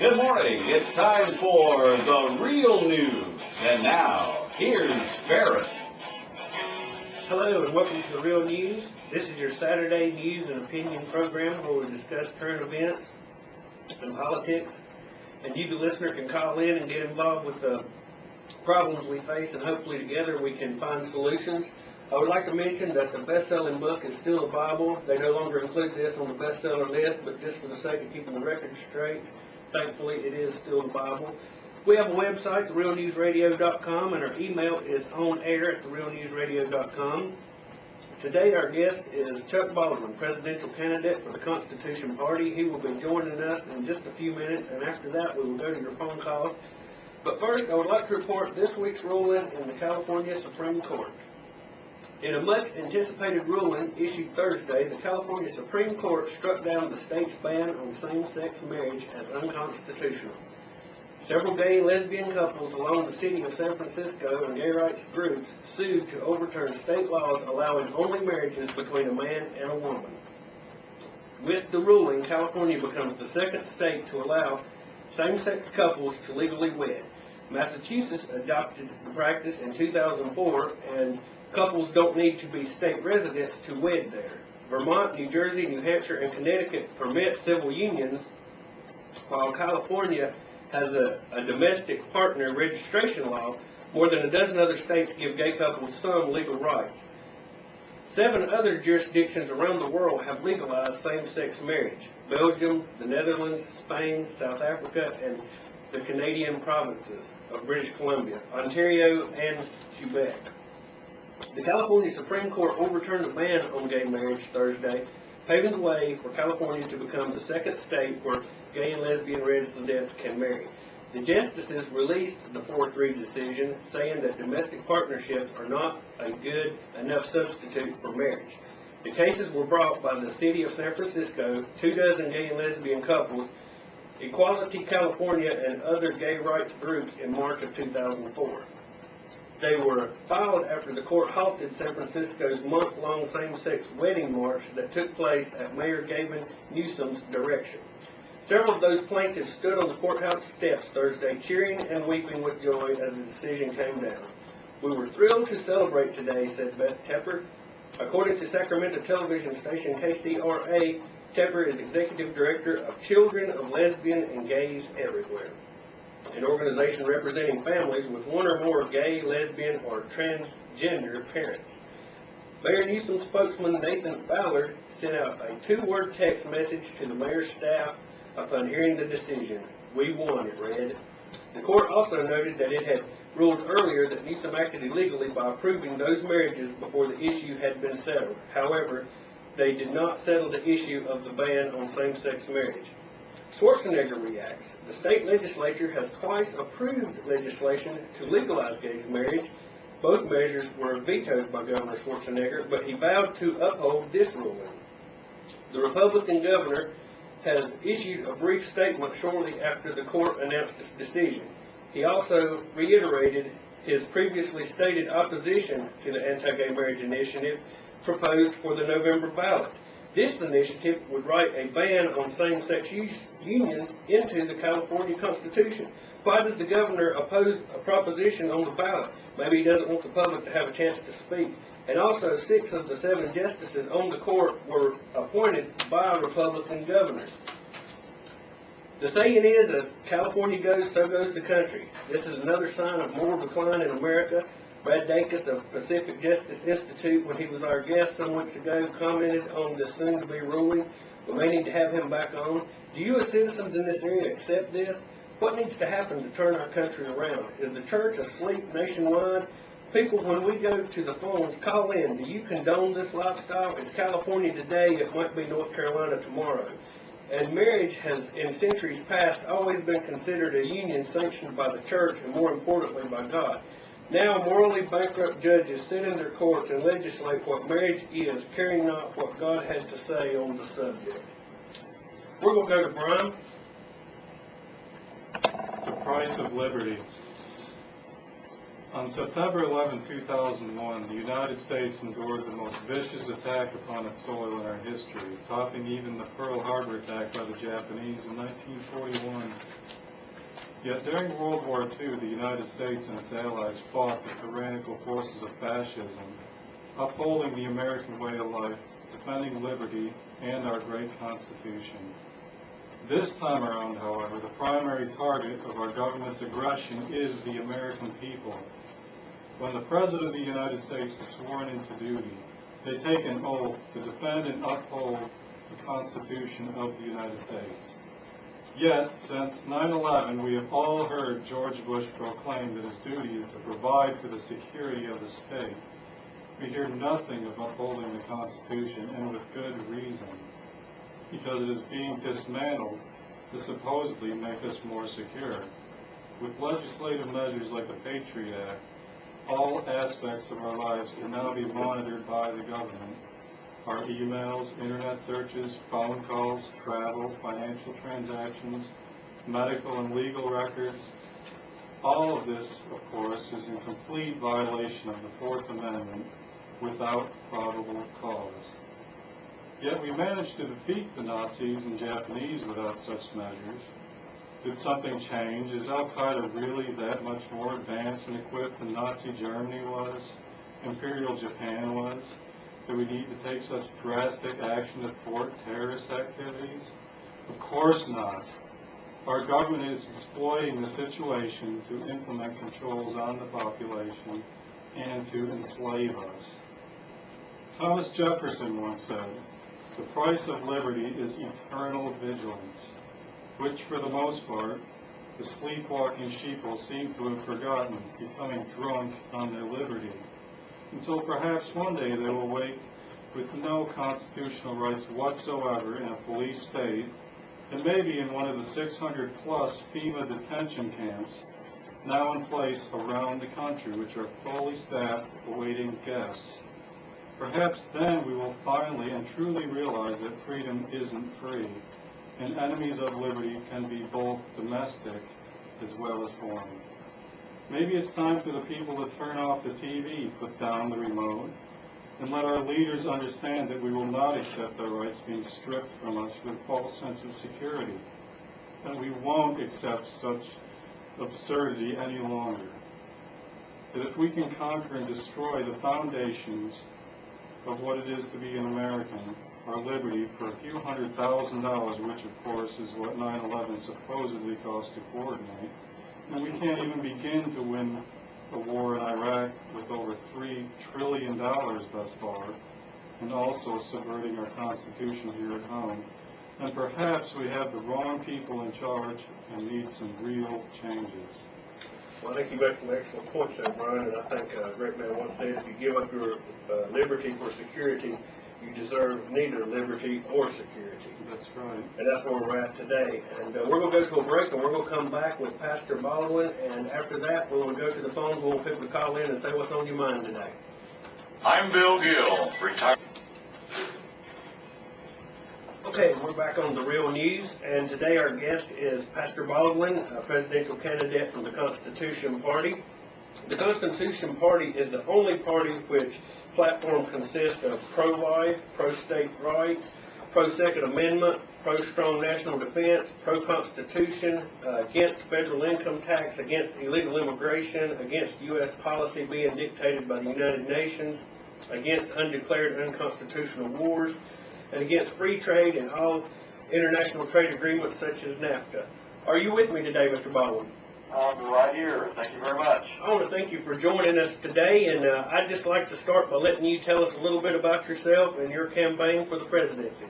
Good morning. It's time for the real news. And now, here's Barrett. Hello and welcome to the Real News. This is your Saturday news and opinion program where we discuss current events and politics. And you, the listener, can call in and get involved with the problems we face, and hopefully together we can find solutions. I would like to mention that the best-selling book is still the Bible. They no longer include this on the bestseller list, but just for the sake of keeping the record straight, thankfully it is still the Bible. We have a website, therealnewsradio.com, and our email is onair@therealnewsradio.com. Today our guest is Chuck Baldwin, presidential candidate for the Constitution Party. He will be joining us in just a few minutes, and after that we will go to your phone calls. But first, I would like to report this week's ruling in the California Supreme Court. In a much-anticipated ruling issued Thursday, the California Supreme Court struck down the state's ban on same-sex marriage as unconstitutional. Several gay and lesbian couples along the city of San Francisco and gay rights groups sued to overturn state laws allowing only marriages between a man and a woman. With the ruling, California becomes the second state to allow same-sex couples to legally wed. Massachusetts adopted the practice in 2004, and couples don't need to be state residents to wed there. Vermont, New Jersey, New Hampshire, and Connecticut permit civil unions, while California has a domestic partner registration law. More than a dozen other states give gay couples some legal rights. 7 other jurisdictions around the world have legalized same-sex marriage: Belgium, the Netherlands, Spain, South Africa, and the Canadian provinces of British Columbia, Ontario, and Quebec. The California Supreme Court overturned the ban on gay marriage Thursday, paving the way for California to become the second state where gay and lesbian residents can marry. The justices released the 4-3 decision, saying that domestic partnerships are not a good enough substitute for marriage. The cases were brought by the city of San Francisco, 24 gay and lesbian couples, Equality California, and other gay rights groups in March of 2004. They were filed after the court halted San Francisco's month-long same-sex wedding march that took place at Mayor Gavin Newsom's direction. Several of those plaintiffs stood on the courthouse steps Thursday, cheering and weeping with joy as the decision came down. "We were thrilled to celebrate today," said Beth Tepper. According to Sacramento television station KCRA, Tepper is executive director of Children of Lesbian and Gays Everywhere, an organization representing families with one or more gay, lesbian, or transgender parents. Mayor Newsom's spokesman Nathan Ballard sent out a 2-word text message to the mayor's staff upon hearing the decision. "We won," it read. The court also noted that it had ruled earlier that Newsom acted illegally by approving those marriages before the issue had been settled. However, they did not settle the issue of the ban on same-sex marriage. Schwarzenegger reacts. The state legislature has twice approved legislation to legalize gay marriage. Both measures were vetoed by Governor Schwarzenegger, but he vowed to uphold this ruling. The Republican governor has issued a brief statement shortly after the court announced its decision. He also reiterated his previously stated opposition to the anti-gay marriage initiative proposed for the November ballot. This initiative would write a ban on same-sex unions into the California Constitution. Why does the governor oppose a proposition on the ballot? Maybe he doesn't want the public to have a chance to speak. And also, 6 of the 7 justices on the court were appointed by Republican governors. The saying is, as California goes, so goes the country. This is another sign of moral decline in America. Brad Dacus of Pacific Justice Institute, when he was our guest some weeks ago, commented on the soon-to-be ruling. We may need to have him back on. Do you as citizens in this area accept this? What needs to happen to turn our country around? Is the church asleep nationwide? People, when we go to the phones, call in. Do you condone this lifestyle? It's California today. It might be North Carolina tomorrow. And marriage has, in centuries past, always been considered a union sanctioned by the church and, more importantly, by God. Now, morally bankrupt judges sit in their courts and legislate what marriage is, caring not what God had to say on the subject. We're going to go to Brian. The price of liberty. On September 11, 2001, the United States endured the most vicious attack upon its soil in our history, topping even the Pearl Harbor attack by the Japanese in 1941. Yet during World War II, the United States and its allies fought the tyrannical forces of fascism, upholding the American way of life, defending liberty, and our great Constitution. This time around, however, the primary target of our government's aggression is the American people. When the President of the United States is sworn into duty, they take an oath to defend and uphold the Constitution of the United States. Yet, since 9/11, we have all heard George Bush proclaim that his duty is to provide for the security of the state. We hear nothing of upholding the Constitution, and with good reason, because it is being dismantled to supposedly make us more secure. With legislative measures like the Patriot Act, all aspects of our lives can now be monitored by the government. Our emails, internet searches, phone calls, travel, financial transactions, medical and legal records. All of this, of course, is in complete violation of the Fourth Amendment without probable cause. Yet we managed to defeat the Nazis and Japanese without such measures. Did something change? Is Al-Qaeda really that much more advanced and equipped than Nazi Germany was, Imperial Japan was? Do we need to take such drastic action to thwart terrorist activities? Of course not. Our government is exploiting the situation to implement controls on the population and to enslave us. Thomas Jefferson once said, "The price of liberty is eternal vigilance," which for the most part, the sleepwalking sheeple seem to have forgotten, becoming drunk on their liberty, until perhaps one day they will wake with no constitutional rights whatsoever in a police state, and maybe in one of the 600-plus FEMA detention camps now in place around the country, which are fully staffed awaiting guests. Perhaps then we will finally and truly realize that freedom isn't free, and enemies of liberty can be both domestic as well as foreign. Maybe it's time for the people to turn off the TV, put down the remote, and let our leaders understand that we will not accept our rights being stripped from us with a false sense of security, that we won't accept such absurdity any longer, that if we can conquer and destroy the foundations of what it is to be an American, our liberty, for a few $100,000, which of course is what 9/11 supposedly cost to coordinate, and we can't even begin to win a war in Iraq with over $3 trillion thus far, and also subverting our Constitution here at home. And perhaps we have the wrong people in charge and need some real changes. Well, I think you make some excellent points there, Brian, and I think a great man once said, if you give up your liberty for security, you deserve neither liberty or security. That's right. And that's where we're at today. And we're going to go to a break, and we're going to come back with Pastor Baldwin, and after that, we're going to go to the phone. We'll pick the call in and say what's on your mind today. I'm Bill Gill, retired. Okay, we're back on The Real News, and today our guest is Pastor Baldwin, a presidential candidate from the Constitution Party. The Constitution Party is the only party which platform consists of pro-life, pro-state rights, pro-Second Amendment, pro-strong national defense, pro-Constitution, against federal income tax, against illegal immigration, against U.S. policy being dictated by the United Nations, against undeclared unconstitutional wars, and against free trade and all international trade agreements such as NAFTA. Are you with me today, Mr. Baldwin? I'm right here. Thank you very much. I want to thank you for joining us today, and I'd just like to start by letting you tell us a little bit about yourself and your campaign for the presidency.